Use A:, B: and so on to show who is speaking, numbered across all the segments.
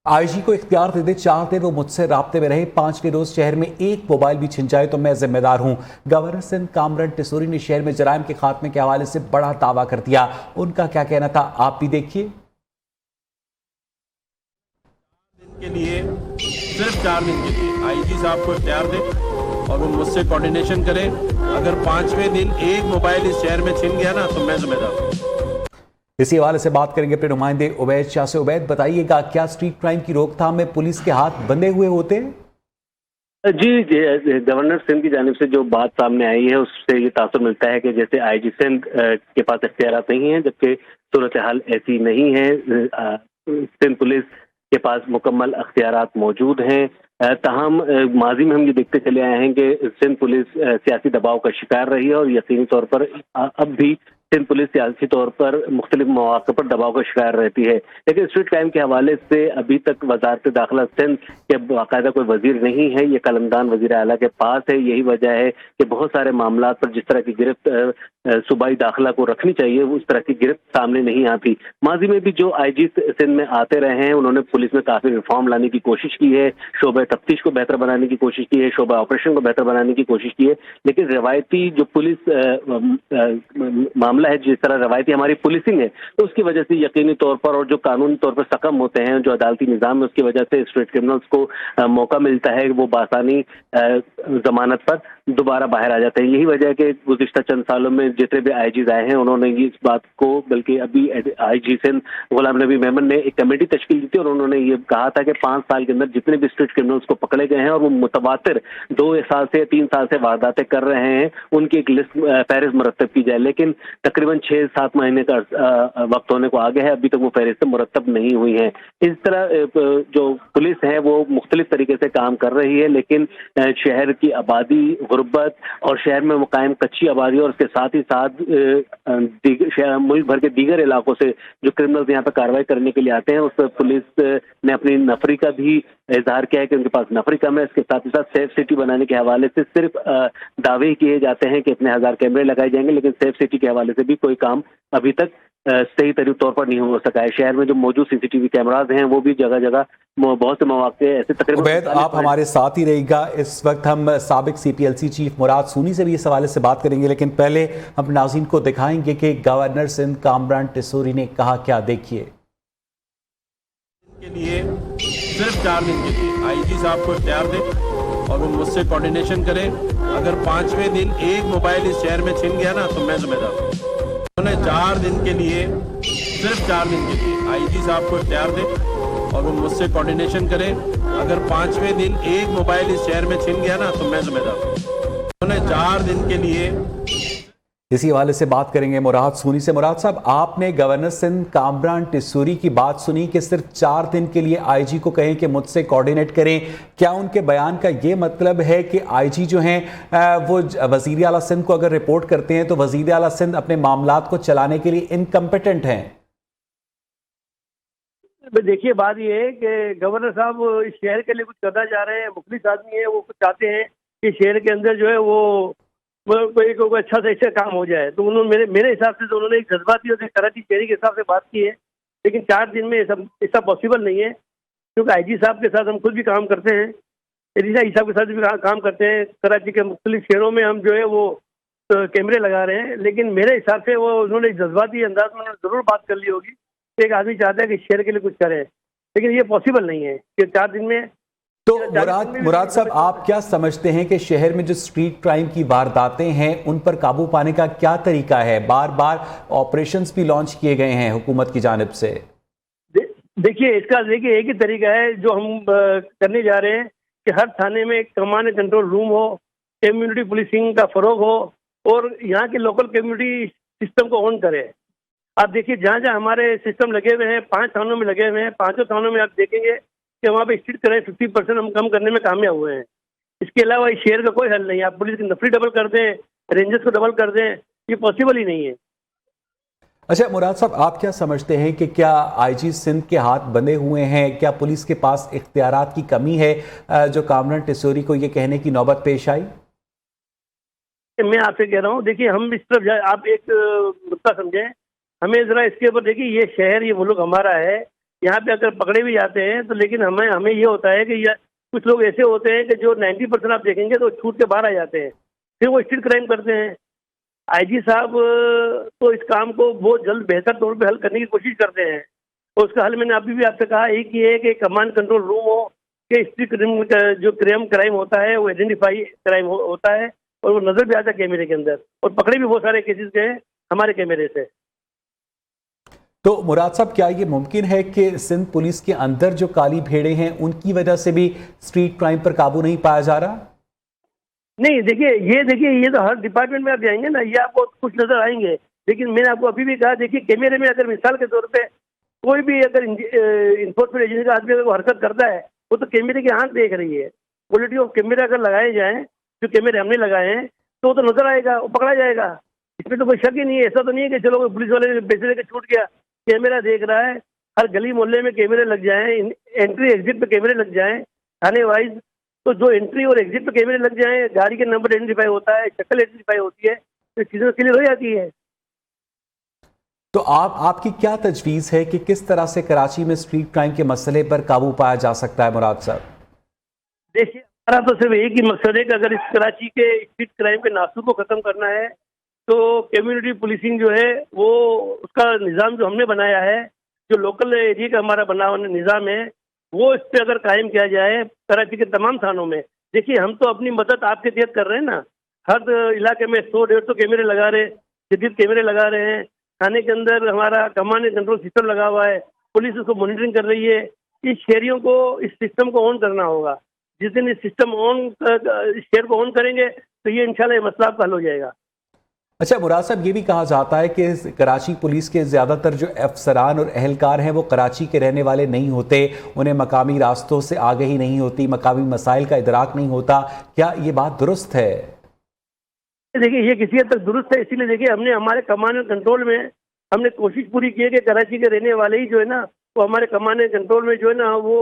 A: IG को इख्तियार दे दे 4 दिन वो मुझसे राब्ते में रहे, 5वें रोज शहर में एक मोबाइल भी छिन जाए तो मैं जिम्मेदार हूं। गवर्नर सिंध कामरान टिसोरी ने शहर में जराइम के खात्मे के हवाले से बड़ा दावा कर दिया। उनका क्या कहना था, आप भी देखिए।
B: के लिए सिर्फ 4 दिन के लिए आईजी साहब को इख्तियार दे और वो मुझसे कोऑर्डिनेशन करें। अगर 5वें दिन एक मोबाइल इस शहर में छिन गया ना तो मैं जिम्मेदार हूं।
A: इसी हवाले से बात करेंगे अपने नुमाइंदे उबैद शाह से। उबैद, बताइएगा, क्या स्ट्रीट क्राइम की रोकथाम में पुलिस के हाथ बंधे हुए होते हैं?
C: जी, गवर्नर सिंध की जानिब से जो बात सामने आई है उससे ये तासुर मिलता है कि जैसे आईजी सिंध के पास इख्तियारात नहीं है, जबकि सूरत हाल ऐसी नहीं है। सिंध पुलिस के पास मुकम्मल इख्तियारात मौजूद हैं। ताहम माजी में हम ये देखते चले आए हैं कि सिंध पुलिस सियासी दबाव का शिकार रही है और यकीनी तौर पर अब भी सिंध पुलिस सियासी तौर पर मुख्तलिफ मौक़े पर दबाव का शिकार रहती है। लेकिन स्ट्रीट क्राइम के हवाले से अभी तक वजारत दाखिला सिंध के बाकायदा कोई वजीर नहीं है, ये कलमदान वजीर आला के पास है। यही वजह है कि बहुत सारे मामला पर जिस तरह की गिरफ्त सूबाई दाखिला को रखनी चाहिए उस तरह की गिरफ्त सामने नहीं आती। माजी में भी जो आईजी सिंध में आते रहे हैं उन्होंने पुलिस में काफ़ी रिफॉर्म लाने की कोशिश की है, शोबे तफ्तीश को बेहतर बनाने की कोशिश की है, शोबा ऑपरेशन को बेहतर बनाने की कोशिश की है। लेकिन रवायती जो पुलिस मामला है, जिस तरह रवायती हमारी पुलिसिंग है, तो उसकी वजह से यकीनी तौर पर और जो कानूनी तौर पर सकम होते हैं जो अदालती निज़ाम है उसकी वजह से स्ट्रीट क्रिमिनल्स को मौका मिलता है वो बासानी जमानत पर दोबारा बाहर आ जाते हैं। यही वजह है कि गुज़िश्ता चंद सालों में जितने भी आईजीज आए हैं उन्होंने इस बात को, बल्कि अभी आईजी सिंध गुलाम नबी मेमन ने एक कमेटी तश्कील दी थी और उन्होंने ये कहा था कि 5 साल के अंदर जितने भी स्ट्रीट क्रिमिनल्स को पकड़े गए हैं और वो मुतवातिर 2 साल से 3 साल से वारदातें कर रहे हैं उनकी एक लिस्ट फहरिस्त मुरतब की जाए। लेकिन तकरीबन 6-7 महीने का वक्त होने को आ गया है, अभी तक वो फहरिस्त मुरतब नहीं हुई है। इस तरह जो पुलिस है वो मुख्तलिफ तरीके से काम कर रही है, लेकिन शहर की आबादी, गुर्बत और शहर में मुकायम कच्ची आबादी और उसके साथ ही साथ मुल्क भर के दीगर इलाकों से जो क्रिमिनल्स यहाँ पर कार्रवाई करने के लिए आते हैं उस पर पुलिस ने अपनी नफरी का भी इजहार किया है कि उनके पास नफरी कम है। इसके साथ ही साथ सेफ सिटी बनाने के हवाले से सिर्फ दावे किए जाते हैं कि इतने 1000 कैमरे लगाए जाएंगे, लेकिन सेफ सिटी के हवाले से भी कोई काम अभी तक सही तौर पर नहीं हो सका है। शहर में जो मौजूद सीसीटीवी कैमराज हैं वो भी जगह जगह बहुत से मौके ऐसे तकरीबन।
A: उबैद, आप हमारे साथ ही रहेगा। इस वक्त हम साबिक सीपीएलसी चीफ मुराद सूनी से भी इस हवाले से बात करेंगे, लेकिन पहले हम नाज़रीन को दिखाएंगे कि गवर्नर सिंध कामरान टिसोरी ने कहा क्या। देखिए,
B: के लिए सिर्फ 4 दिन के लिए आईजी साहब को इख्तियार दे और वो मुझसे कोऑर्डिनेशन करें। अगर 5वें दिन एक मोबाइल इस शहर में छिन गया ना तो मैं जिम्मेदार हूं। उन्होंने 4 दिन के लिए सिर्फ 4 दिन के लिए आईजी साहब को इख्तियार दे और वो मुझसे कोऑर्डिनेशन करें। अगर 5वें दिन एक मोबाइल इस शहर में छिन गया ना तो मैं जिम्मेदार हूं। उन्होंने 4 दिन के लिए।
A: इसी हवाले से बात करेंगे मुराद सूनी से। मुराद साहब, आपने गवर्नर सिंध कामरान टिसोरी की बात सुनी कि सिर्फ 4 दिन के लिए आईजी को कहें कि मुझसे कोऑर्डिनेट करें। क्या उनके बयान का ये मतलब है कि आईजी जो हैं वो वजीर आला सिंध को अगर रिपोर्ट करते हैं तो वजीर आला सिंध अपने मामलात को चलाने के लिए इनकम्पिटेंट हैं?
D: देखिए, बात ये है कि गवर्नर साहब इस शहर के लिए कुछ करना चाह रहे हैं, मुखलिस आदमी है, वो कुछ चाहते हैं कि शहर के अंदर जो है वो कोई अच्छा से अच्छा काम हो जाए। तो उन्होंने मेरे हिसाब से तो उन्होंने एक जज्बाती और कराची शहरी के हिसाब से बात की है, लेकिन 4 दिन में ऐसा पॉसिबल नहीं है, क्योंकि आईजी साहब के साथ हम खुद भी काम करते हैं, एडीसी साहब के साथ भी काम करते हैं। कराची के मुख्तलिफ शहरों में हम जो है वो कैमरे लगा रहे हैं, लेकिन मेरे हिसाब से वो उन्होंने जज्बाती अंदाज में ज़रूर बात कर ली होगी। एक आदमी चाहता है कि शहर के लिए कुछ करे, लेकिन ये पॉसिबल नहीं है कि 4 दिन में।
A: तो मुराद साहब, आप क्या समझते हैं कि शहर में जो स्ट्रीट क्राइम की वारदातें हैं उन पर काबू पाने का क्या तरीका है? बार बार ऑपरेशंस भी लॉन्च किए गए हैं हुकूमत की जानिब से।
D: देखिए, इसका एक ही तरीका है जो हम करने जा रहे हैं कि हर थाने में एक कमांड कंट्रोल रूम हो, कम्युनिटी पुलिसिंग का फरोग हो और यहाँ के लोकल कम्युनिटी सिस्टम को ऑन करे। आप देखिए, जहाँ जहाँ हमारे सिस्टम लगे हुए हैं, 5 थानों में लगे हुए हैं, 5 थानों में आप देखेंगे कि वहाँ पे स्ट्रीट क्राइम 50% हम कम करने में कामयाब हुए हैं। इसके अलावा इस शहर का कोई हल नहीं है। आप पुलिस की नफरी डबल कर दें, रेंजर्स को डबल कर दें, ये पॉसिबल ही नहीं है।
A: अच्छा मुराद साहब, आप क्या समझते हैं कि क्या आईजी सिंध के हाथ बंधे हुए हैं? क्या पुलिस के पास इख्तियारात की कमी है जो कामरान टिसोरी को ये कहने की नौबत पेश आई?
D: मैं आपसे कह रहा हूँ, देखिए, हम इस तरफ जाए, आप एक मुद्दा समझें, हमें जरा इसके ऊपर देखिए, ये शहर, ये मुल्क हमारा है, यहाँ पे अगर पकड़े भी जाते हैं तो लेकिन हमें ये होता है कि कुछ लोग ऐसे होते हैं कि जो 90% आप देखेंगे तो छूट के बाहर आ जाते हैं, फिर वो स्ट्रीट क्राइम करते हैं। आईजी साहब तो इस काम को बहुत जल्द बेहतर तौर पे हल करने की कोशिश करते हैं, और उसका हल मैंने अभी भी आपसे कहा एक ही है कि कमांड कंट्रोल रूम हो कि स्ट्रीट जो क्राइम होता है वो आइडेंटिफाई क्राइम होता है और वो नजर भी आता है कैमरे के अंदर, और पकड़े भी बहुत सारे केसेस गए हमारे कैमरे से।
A: तो मुराद साहब, क्या ये मुमकिन है कि सिंध पुलिस के अंदर जो काली भेड़ें हैं उनकी वजह से भी स्ट्रीट क्राइम पर काबू नहीं पाया जा रहा?
D: नहीं, देखिए ये तो हर डिपार्टमेंट में आप जाएंगे ना, ये आपको कुछ नजर आएंगे, लेकिन मैंने आपको अभी भी कहा, देखिए कैमरे में अगर मिसाल के तौर पे कोई भी अगर इन्फोर्समेंट एजेंसी का आदमी अगर वो हरकत करता है, वो तो कैमरे की आंख देख रही है। क्वालिटी ऑफ कैमरे अगर लगाए जाए, जो कैमरे हमने लगाए हैं, तो वो तो नजर आएगा, वो पकड़ा जाएगा, इसमें तो कोई शक ही नहीं है। ऐसा तो नहीं है कि चलो पुलिस वाले पैसे लेकर छूट गया, कैमरा देख रहा है, हर गली मोहल्ले में कैमरे लग जाएं, एंट्री एग्जिट पे कैमरे लग जाएं थाने वाइज, तो जो एंट्री और एग्जिट पे कैमरे लग जाएं, गाड़ी के नंबर आइडेंटिफाई होता है, शक्ल आइडेंटिफाई होती है, तो चीजें क्लियर हो जाती है।
A: तो आपकी क्या तजवीज़ है कि किस तरह से कराची में स्ट्रीट क्राइम के मसले पर काबू पाया जा सकता है मुराद साहब?
D: देखिए, हमारा तो सिर्फ एक ही मकसद है कि अगर इस कराची के स्ट्रीट क्राइम के नासूर को खत्म करना है तो कम्युनिटी पुलिसिंग जो है वो उसका निज़ाम जो हमने बनाया है, जो लोकल एरिया का हमारा बना हुआ निज़ाम है, वो इस पर अगर कायम किया जाए कराची के तमाम थानों में। देखिए, हम तो अपनी मदद आपके तहत कर रहे हैं ना, हर इलाके में 100-150 कैमरे लगा रहे, जदीद कैमरे लगा रहे हैं, थाने के अंदर हमारा कमांड एंड कंट्रोल सिस्टम लगा हुआ है, पुलिस उसको मॉनिटरिंग कर रही है। इस शहरियों को इस सिस्टम को ऑन करना होगा। जिस दिन इस सिस्टम इस शहर को ऑन करेंगे तो ये इंशाल्लाह ये मसला आपका हल हो जाएगा।
A: अच्छा मुराद साहब, ये भी कहा जाता है कि कराची पुलिस के ज़्यादातर जो अफसरान और अहलकार हैं वो कराची के रहने वाले नहीं होते, उन्हें मकामी रास्तों से आगाही नहीं होती, मकामी मसाइल का इदराक नहीं होता। क्या ये बात दुरुस्त है?
D: देखिए, ये किसी हद तक दुरुस्त है। इसीलिए देखिए, हमने हमारे कमांड एंड कंट्रोल में हमने कोशिश पूरी की है कि कराची के रहने वाले ही जो है ना, वो हमारे कमांड एंड कंट्रोल में जो है ना वो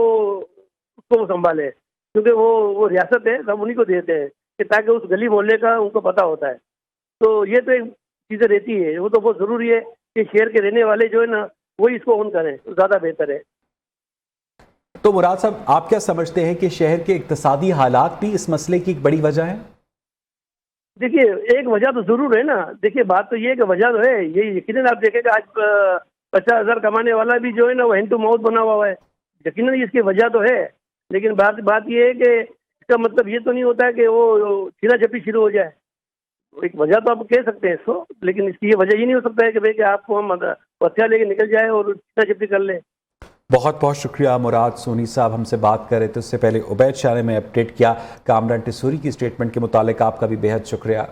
D: उसको संभाले, क्योंकि वो रियासत है, हम उन्हीं को देते हैं कि ताकि उस गली मोहल्ले का उनको पता होता है। तो ये तो एक चीज़ें रहती है, वो तो बहुत ज़रूरी है कि शहर के रहने वाले जो है ना वही इसको ऑन करें, तो ज़्यादा बेहतर है।
A: तो मुराद साहब, आप क्या समझते हैं कि शहर के इक्तिसादी हालात भी इस मसले की एक बड़ी वजह है?
D: देखिए, एक वजह तो जरूर है ना। देखिए, बात तो ये है कि वजह तो है, ये यकीनन आप देखेंगे आज 50,000 कमाने वाला भी जो है ना वो हैंड टू माउथ बना हुआ है, यकीनन इसकी वजह तो है। लेकिन बात ये है कि इसका मतलब ये तो नहीं होता है कि वो छीना झपटी शुरू हो जाए। एक वजह तो आप कह सकते हैं इसको, लेकिन इसकी ये वजह ये नहीं हो सकता है कि भाई कि आपको हम हथियार लेके निकल जाए और छीना झपटी कर ले।
A: बहुत बहुत शुक्रिया मुराद सोनी साहब, हमसे बात कर रहे थे। उससे पहले उबैद शाह ने मैं अपडेट किया कामरान टिसूरी की स्टेटमेंट के मुतालिक। आपका भी बेहद शुक्रिया।